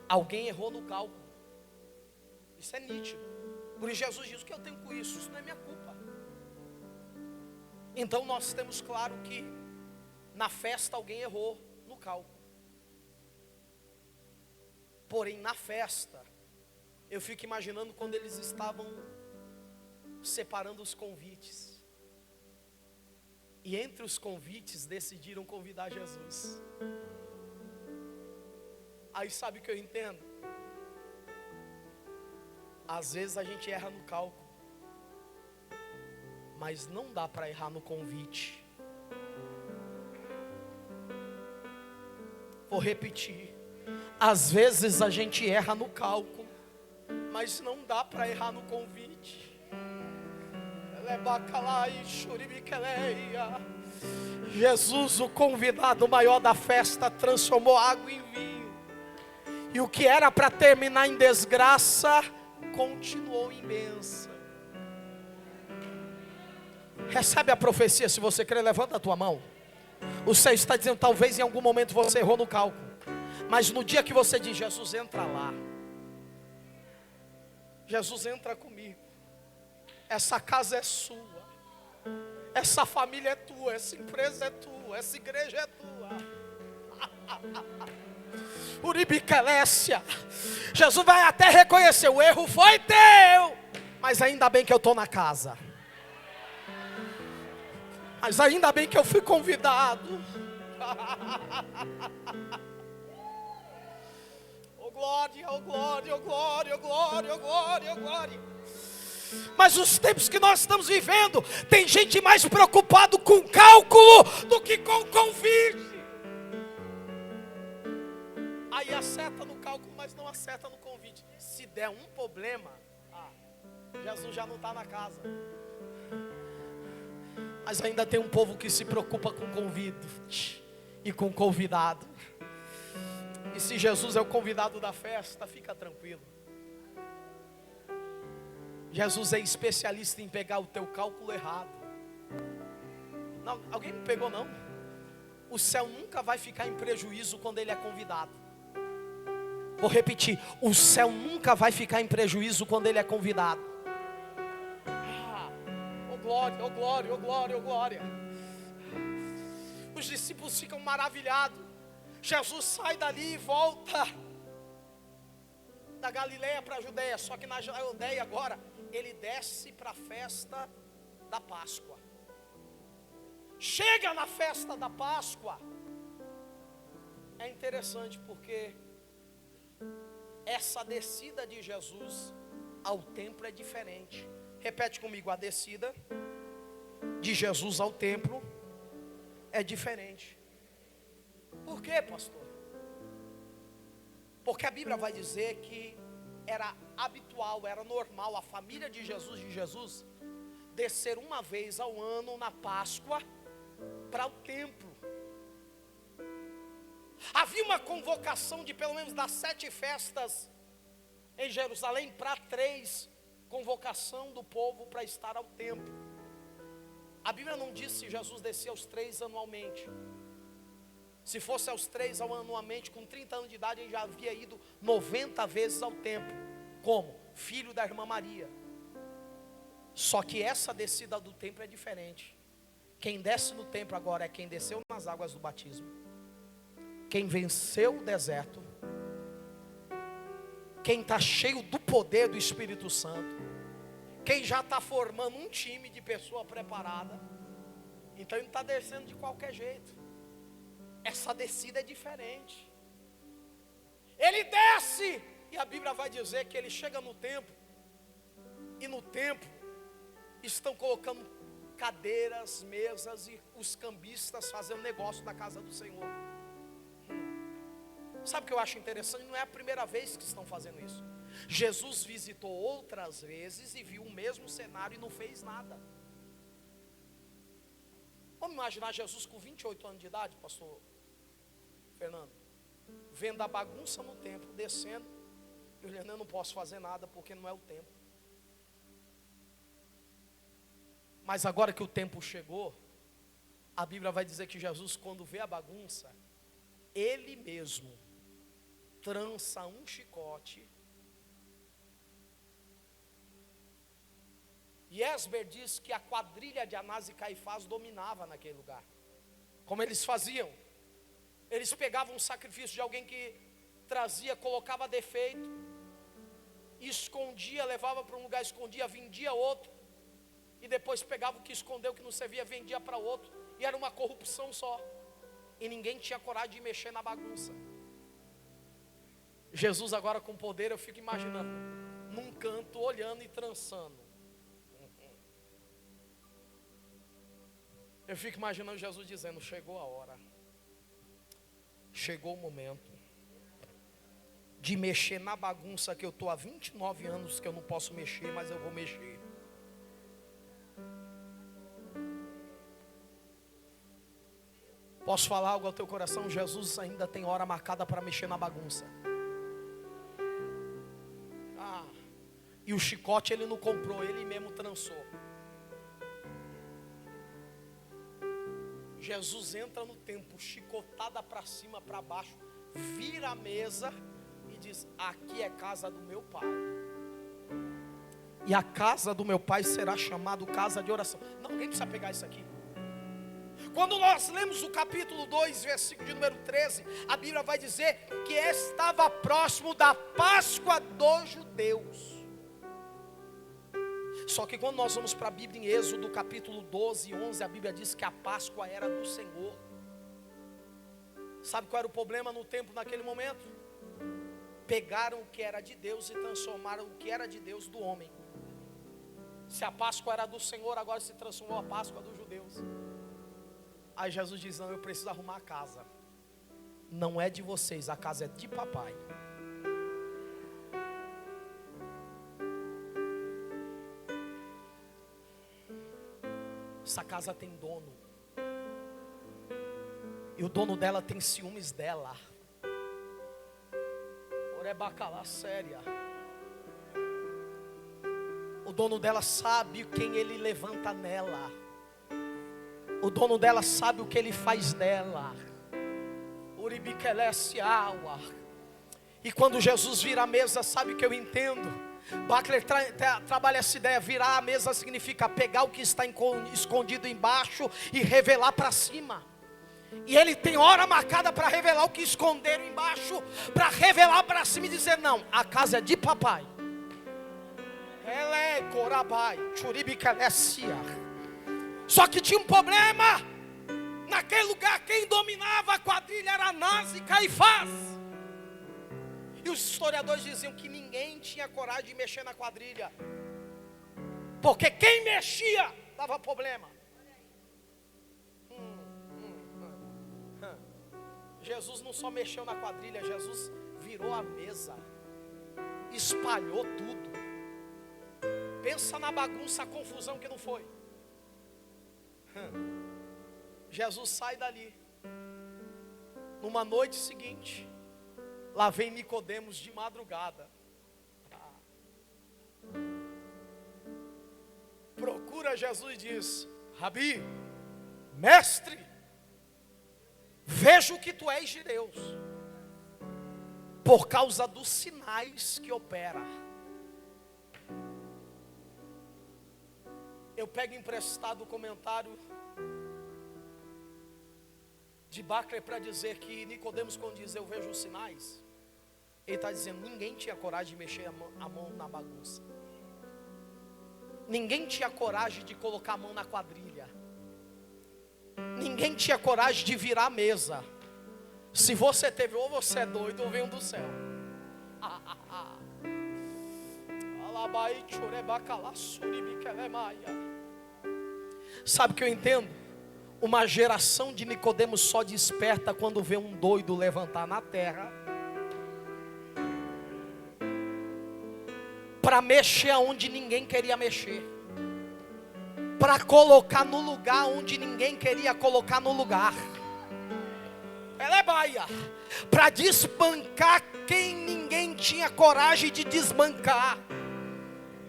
Alguém errou no cálculo. Isso é nítido. Por isso Jesus diz: o que eu tenho com isso? Isso não é minha culpa. Então nós temos claro que na festa alguém errou no cálculo. Porém na festa, eu fico imaginando quando eles estavam separando os convites. E entre os convites decidiram convidar Jesus. Aí sabe o que eu entendo? Às vezes a gente erra no cálculo, mas não dá para errar no convite. Vou repetir. Às vezes a gente erra no cálculo, mas não dá para errar no convite. Jesus, o convidado maior da festa, transformou água em vinho. E o que era para terminar em desgraça, continuou em bênção. Recebe a profecia, se você crê, levanta a tua mão. O Senhor está dizendo: talvez em algum momento você errou no cálculo, mas no dia que você diz: Jesus, entra lá, Jesus, entra comigo, essa casa é sua, essa família é tua, essa empresa é tua, essa igreja é tua. Uribicalécia. Jesus vai até reconhecer: o erro foi teu, mas ainda bem que eu estou na casa, mas ainda bem que eu fui convidado. Oh glória, oh glória, oh glória, oh glória, oh glória, oh glória. Mas os tempos que nós estamos vivendo, tem gente mais preocupado com cálculo do que com convite. Aí acerta no cálculo, mas não acerta no convite. Se der um problema, Jesus já não está na casa. Mas ainda tem um povo que se preocupa com convite e com convidado. E se Jesus é o convidado da festa, fica tranquilo. Jesus é especialista em pegar o teu cálculo errado. Não, alguém me pegou não? O céu nunca vai ficar em prejuízo quando ele é convidado. Vou repetir: o céu nunca vai ficar em prejuízo quando ele é convidado. Oh glória, oh glória, oh glória, oh glória. Os discípulos ficam maravilhados. Jesus sai dali e volta da Galileia para a Judeia. Só que na Judeia agora ele desce para a festa da Páscoa. Chega na festa da Páscoa. É interessante porque essa descida de Jesus ao templo é diferente. Repete comigo: a descida de Jesus ao templo é diferente. Por quê, pastor? Porque a Bíblia vai dizer que era habitual, era normal a família de Jesus descer uma vez ao ano na Páscoa para o templo. Havia uma convocação de pelo menos das 7 festas em Jerusalém para 3, convocação do povo para estar ao templo. A Bíblia não diz se Jesus descia aos 3 anualmente. Se fosse aos 3 anualmente, com 30 anos de idade, ele já havia ido 90 vezes ao templo. Como? Filho da irmã Maria. Só que essa descida do templo é diferente. Quem desce no templo agora é quem desceu nas águas do batismo, quem venceu o deserto, quem está cheio do poder do Espírito Santo, quem já está formando um time de pessoa preparada. Então ele não está descendo de qualquer jeito. Essa descida é diferente. Ele desce, e a Bíblia vai dizer que ele chega no templo, e no templo estão colocando cadeiras, mesas, e os cambistas fazendo negócio na casa do Senhor. Sabe o que eu acho interessante? Não é a primeira vez que estão fazendo isso. Jesus visitou outras vezes e viu o mesmo cenário e não fez nada. Vamos imaginar Jesus com 28 anos de idade, pastor Fernando, vendo a bagunça no templo, descendo, e olhando, eu não posso fazer nada porque não é o tempo. Mas agora que o tempo chegou, a Bíblia vai dizer que Jesus, quando vê a bagunça, ele mesmo trança um chicote. E Esber diz que a quadrilha de Anás e Caifás dominava naquele lugar. Como eles faziam? Eles pegavam um sacrifício de alguém que trazia, colocava defeito, escondia, levava para um lugar, escondia, vendia outro, e depois pegava o que escondeu, o que não servia, vendia para outro, e era uma corrupção só, e ninguém tinha coragem de mexer na bagunça. Jesus agora com poder, eu fico imaginando, num canto, olhando e trançando. Eu fico imaginando Jesus dizendo, chegou a hora, chegou o momento de mexer na bagunça que eu estou há 29 anos que eu não posso mexer, mas eu vou mexer. Posso falar algo ao teu coração? Jesus ainda tem hora marcada para mexer na bagunça. E o chicote ele não comprou, ele mesmo trançou. Jesus entra no templo, chicotada para cima, para baixo, vira a mesa e diz, aqui é casa do meu pai. E a casa do meu pai será chamada casa de oração. Não, alguém precisa pegar isso aqui. Quando nós lemos o capítulo 2, versículo de número 13, a Bíblia vai dizer que estava próximo da Páscoa dos judeus. Só que quando nós vamos para a Bíblia em Êxodo capítulo 12 e 11, a Bíblia diz que a Páscoa era do Senhor. Sabe qual era o problema no templo naquele momento? Pegaram o que era de Deus e transformaram o que era de Deus do homem. Se a Páscoa era do Senhor, agora se transformou a Páscoa dos judeus. Aí Jesus diz, não, eu preciso arrumar a casa. Não é de vocês, a casa é de papai. Essa casa tem dono. E o dono dela tem ciúmes dela. Orebacalá séria. O dono dela sabe quem ele levanta nela. O dono dela sabe o que ele faz dela. Uribiquelesse aua. E quando Jesus vira a mesa, sabe o que eu entendo? Butler trabalha essa ideia. Virar a mesa significa pegar o que está escondido embaixo e revelar para cima. E ele tem hora marcada para revelar o que esconderam embaixo, para revelar para cima e dizer, não, a casa é de papai. Ele corabai, churibiquelecia. Só que tinha um problema. Naquele lugar quem dominava a quadrilha era Anás e Caifás. E os historiadores diziam que ninguém tinha coragem de mexer na quadrilha, porque quem mexia dava problema. Jesus não só mexeu na quadrilha, Jesus virou a mesa, espalhou tudo. Pensa na bagunça, a confusão que não foi. Jesus sai dali. Numa noite seguinte, lá vem Nicodemos de madrugada. Procura Jesus e diz, Rabi, mestre, vejo que tu és de Deus, por causa dos sinais que opera. Eu pego emprestado o comentário de Butler para dizer que Nicodemos, quando diz eu vejo os sinais, ele está dizendo, ninguém tinha coragem de mexer a mão na bagunça. Ninguém tinha coragem de colocar a mão na quadrilha. Ninguém tinha coragem de virar a mesa. Se você teve, ou você é doido ou veio do céu. Sabe o que eu entendo? Uma geração de Nicodemos só desperta quando vê um doido levantar na terra para mexer onde ninguém queria mexer, para colocar no lugar onde ninguém queria colocar no lugar. Ela é baia, para desbancar quem ninguém tinha coragem de desbancar.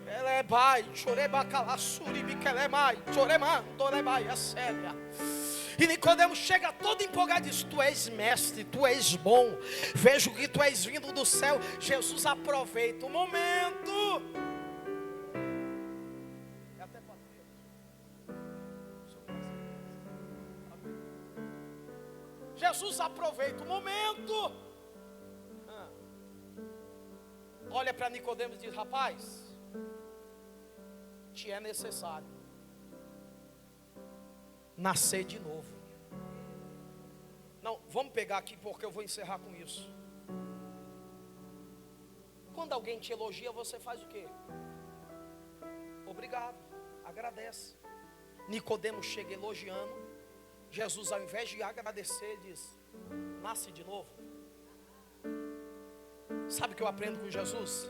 Ela é baia, choreba calassuri biquelemai, chorema, tolebai, é séria. E Nicodemos chega todo empolgado e diz: tu és mestre, tu és bom, vejo que tu és vindo do céu. Jesus aproveita o momento. Jesus aproveita o momento. Olha para Nicodemos e diz: rapaz, te é necessário nascer de novo. Não, vamos pegar aqui porque eu vou encerrar com isso. Quando alguém te elogia, você faz o quê? Obrigado, agradece. Nicodemos chega elogiando. Jesus, ao invés de agradecer, diz: nasce de novo. Sabe o que eu aprendo com Jesus?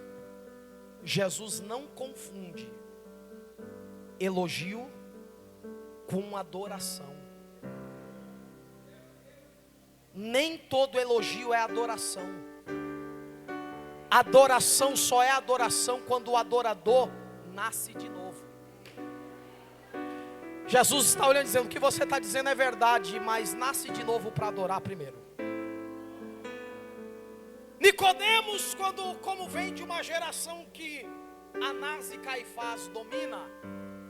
Jesus não confunde elogio com adoração. Nem todo elogio é adoração. Adoração só é adoração quando o adorador nasce de novo. Jesus está olhando e dizendo: o que você está dizendo é verdade, mas nasce de novo para adorar primeiro. Nicodemos, como vem de uma geração que Anás e Caifás domina,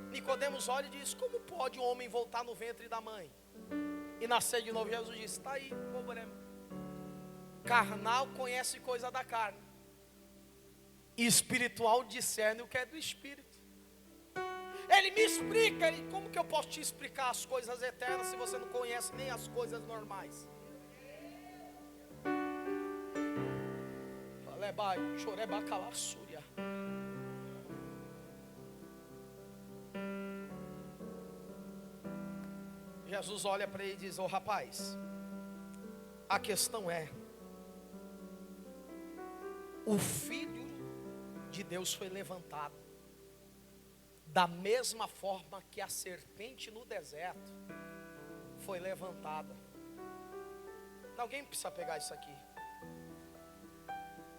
Nicodemos olha e diz: como pode um homem voltar no ventre da mãe e nascer de novo? Jesus diz: está aí o problema. Carnal conhece coisa da carne, e espiritual discerne o que é do espírito. Ele me explica, como que eu posso te explicar as coisas eternas se você não conhece nem as coisas normais? Jesus olha para ele e diz: ô rapaz, a questão é, o Filho de Deus foi levantado da mesma forma que a serpente no deserto foi levantada. Alguém precisa pegar isso aqui.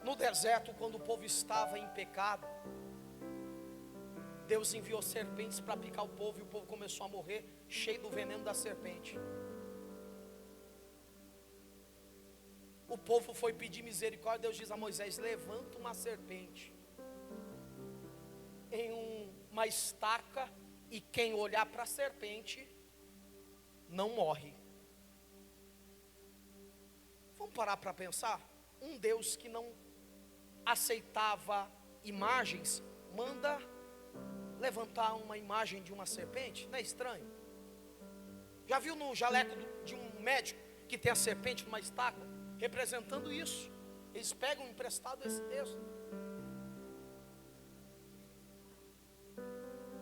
No deserto, quando o povo estava em pecado, Deus enviou serpentes para picar o povo, e o povo começou a morrer, cheio do veneno da serpente. O povo foi pedir misericórdia. Deus diz a Moisés: levanta uma serpente em uma estaca, e quem olhar para a serpente não morre. Vamos parar para pensar? Um Deus que não aceitava imagens, manda levantar uma imagem de uma serpente. Não é estranho? Já viu no jaleco de um médico que tem a serpente numa estaca, representando isso? Eles pegam emprestado esse texto.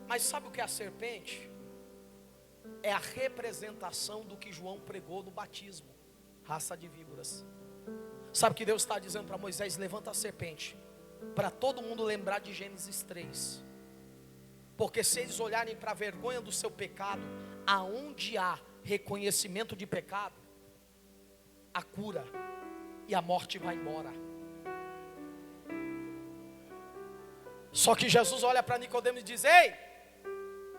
Mas sabe o que é a serpente? É a representação do que João pregou no batismo, raça de víboras. Sabe o que Deus está dizendo para Moisés? Levanta a serpente, para todo mundo lembrar de Gênesis 3. Porque se eles olharem para a vergonha do seu pecado, aonde há reconhecimento de pecado, a cura e a morte vai embora. Só que Jesus olha para Nicodemos e diz: ei,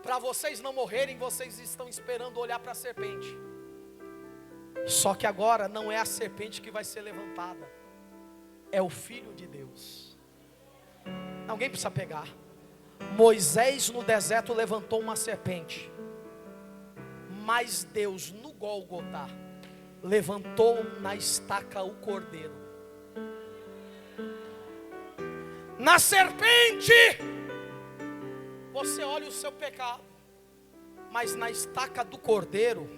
para vocês não morrerem, vocês estão esperando olhar para a serpente. Só que agora não é a serpente que vai ser levantada, é o Filho de Deus. Alguém precisa pegar. Moisés no deserto levantou uma serpente, mas Deus no Gólgota levantou na estaca o cordeiro. Na serpente você olha o seu pecado, mas na estaca do cordeiro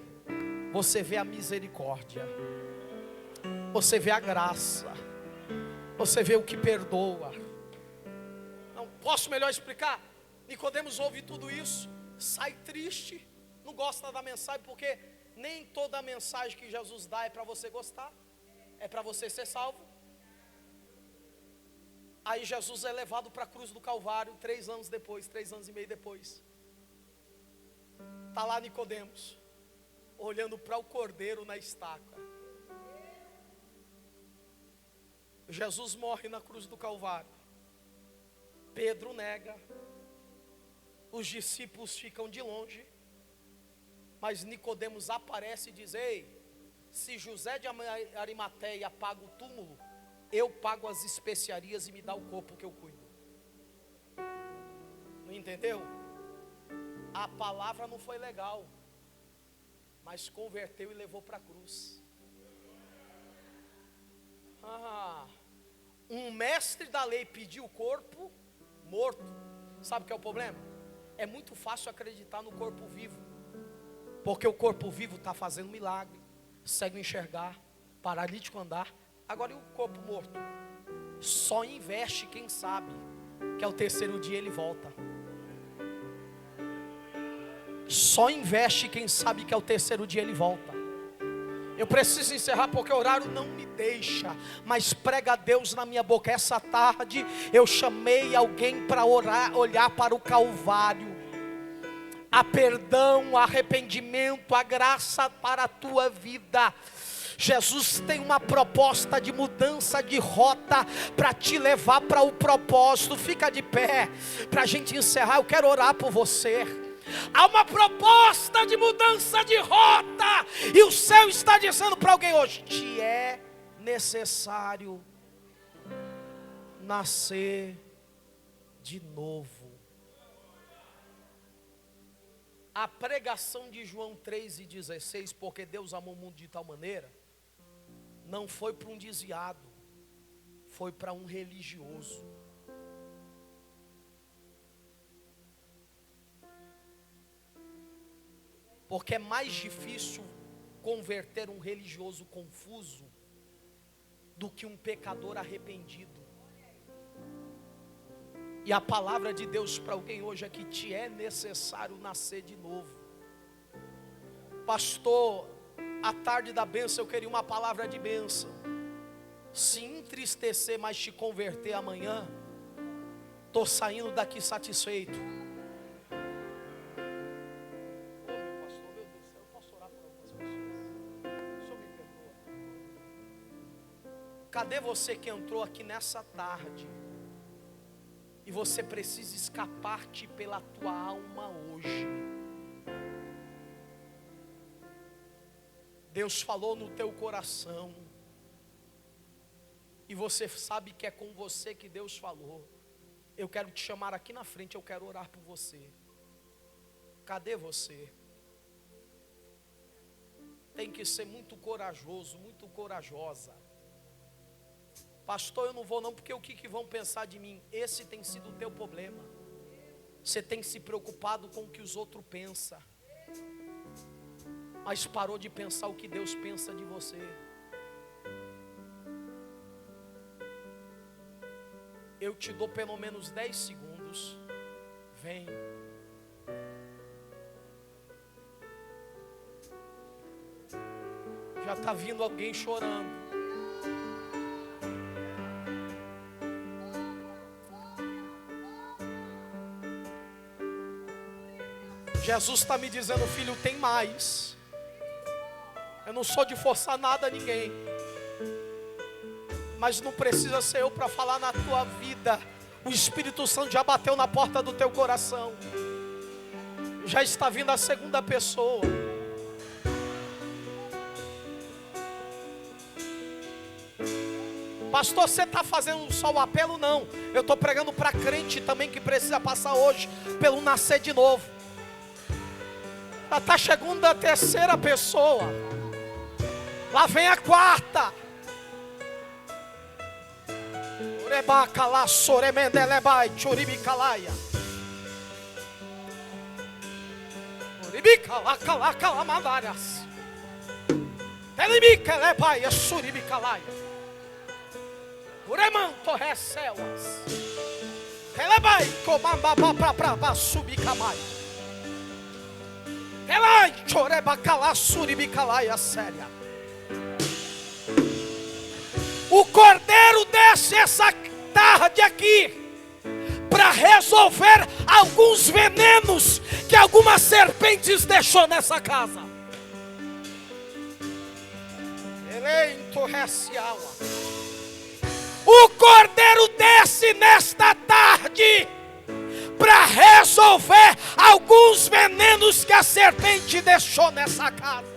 você vê a misericórdia, você vê a graça, você vê o que perdoa. Não posso melhor explicar? Nicodemos ouve tudo isso, sai triste, não gosta da mensagem, porque nem toda a mensagem que Jesus dá é para você gostar, é para você ser salvo. Aí Jesus é levado para a cruz do Calvário 3 anos depois, 3 anos e meio depois. Está lá Nicodemos, olhando para o cordeiro na estaca. Jesus morre na cruz do Calvário. Pedro nega. Os discípulos ficam de longe. Mas Nicodemos aparece e diz: ei, se José de Arimateia paga o túmulo, eu pago as especiarias e me dá o corpo que eu cuido. Não entendeu? A palavra não foi legal, mas converteu e levou para a cruz. Um mestre da lei pediu o corpo morto. Sabe o que é o problema? É muito fácil acreditar no corpo vivo, porque o corpo vivo está fazendo milagre, cego enxergar, paralítico andar. Agora e o corpo morto? Só investe quem sabe que ao terceiro dia ele volta. Só investe quem sabe que ao terceiro dia ele volta. Eu preciso encerrar porque o horário não me deixa, mas prega a Deus na minha boca. Essa tarde eu chamei alguém para orar, olhar para o Calvário. Há perdão, arrependimento, a graça para a tua vida. Jesus tem uma proposta de mudança de rota para te levar para o propósito. Fica de pé para a gente encerrar. Eu quero orar por você. Há uma proposta de mudança de rota, e o céu está dizendo para alguém hoje: te é necessário nascer de novo. A pregação de João 3,16, porque Deus amou o mundo de tal maneira, não foi para um desviado, foi para um religioso. Porque é mais difícil converter um religioso confuso do que um pecador arrependido. E a palavra de Deus para alguém hoje é que te é necessário nascer de novo. Pastor, à tarde da bênção eu queria uma palavra de bênção. Se entristecer, mas te converter amanhã, estou saindo daqui satisfeito. Cadê você que entrou aqui nessa tarde e você precisa escapar-te pela tua alma hoje? Deus falou no teu coração e você sabe que é com você que Deus falou. Eu quero te chamar aqui na frente, eu quero orar por você. Cadê você? Tem que ser muito corajoso, muito corajosa. Pastor, eu não vou não, porque o que vão pensar de mim? Esse tem sido o teu problema. Você tem se preocupado com o que os outros pensam, mas parou de pensar o que Deus pensa de você. Eu te dou pelo menos 10 segundos. Vem. Já está vindo alguém chorando. Jesus está me dizendo: filho, tem mais. Eu não sou de forçar nada a ninguém, mas não precisa ser eu para falar na tua vida. O Espírito Santo já bateu na porta do teu coração. Já está vindo a segunda pessoa. Pastor, você está fazendo só o apelo? Não, eu estou pregando para crente também que precisa passar hoje pelo nascer de novo. Já está chegando a terceira pessoa. Lá vem a quarta. Urebacala soremendelebai churibicalaia. Uribicalacalacalamadarias. Telebicalebai suribicalaia. Uremanto recelas. Telebai comambabá subicamaia. Elai chorebacala suribicalaia séria. O cordeiro desce essa tarde aqui para resolver alguns venenos que algumas serpentes deixou nessa casa. O Cordeiro desce nesta tarde para resolver alguns venenos que a serpente deixou nessa casa.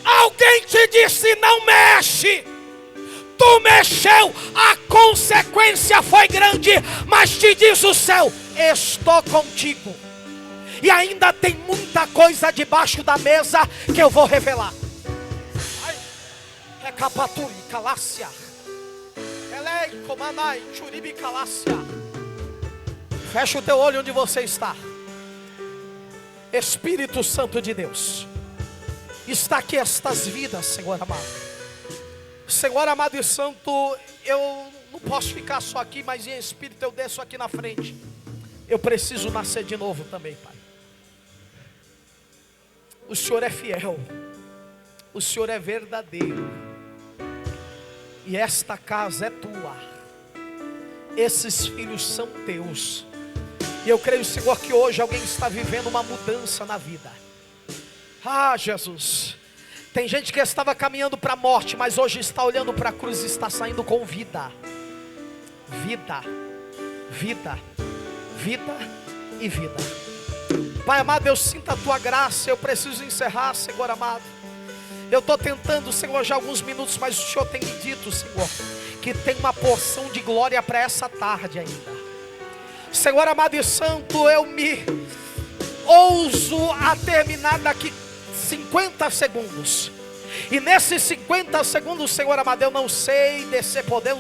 Alguém te disse não mexe, tu mexeu, a consequência foi grande, mas te diz o céu, estou contigo. E ainda tem muita coisa debaixo da mesa que eu vou revelar. Recapaturi, calácia. Elei, comanai, churibi, calácia. Fecha o teu olho onde você está. Espírito Santo de Deus, está aqui estas vidas, Senhor amado. Senhor amado e santo, eu não posso ficar só aqui, mas em espírito eu desço aqui na frente. Eu preciso nascer de novo também, Pai. O Senhor é fiel, o Senhor é verdadeiro, e esta casa é tua, esses filhos são teus. E eu creio, Senhor, que hoje alguém está vivendo uma mudança na vida. Ah, Jesus, tem gente que estava caminhando para a morte, mas hoje está olhando para a cruz e está saindo com vida. Vida, vida, vida e vida. Pai amado, eu sinto a tua graça. Eu preciso encerrar, Senhor amado. Eu estou tentando, Senhor, já há alguns minutos, mas o Senhor tem me dito, Senhor, que tem uma porção de glória para essa tarde ainda. Senhor amado e santo, eu me ouso a terminar daqui 50 segundos. E nesses 50 segundos, Senhor amado, eu não sei descer poder,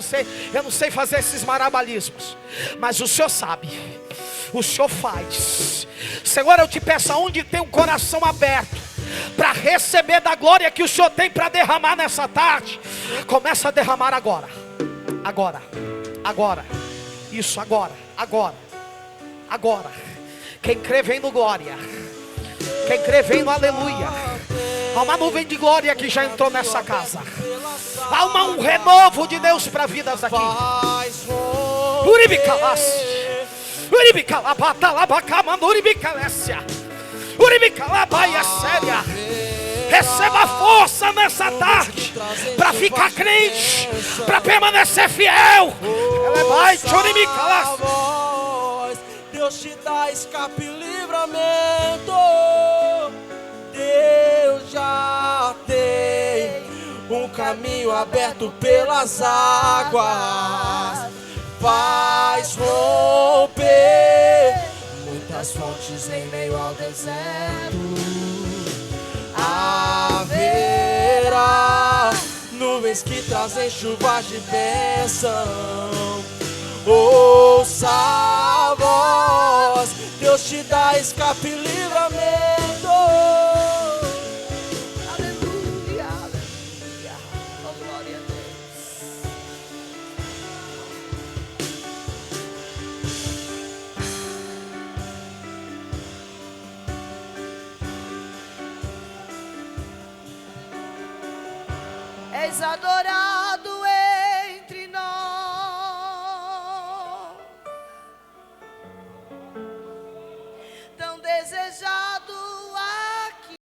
eu não sei fazer esses marabalismos, mas o Senhor sabe, o Senhor faz. Senhor, eu te peço, aonde tem um coração aberto para receber da glória que o Senhor tem para derramar nessa tarde, começa a derramar agora. Agora, agora, isso, agora, agora, agora. Quem crê vem no glória, quem crê vem no aleluia. Há uma nuvem de glória que já entrou nessa casa. Há um renovo de Deus para vidas aqui. Receba força nessa tarde para ficar crente, para permanecer fiel. Deus te dá escape e livramento. Deus já tem um caminho aberto pelas águas, faz romper muitas fontes em meio ao deserto. Haverá nuvens que trazem chuvas de bênção. Ouça a voz, Deus te dá escape e livramento. Aleluia, aleluia, oh, glória a Deus. És adorado.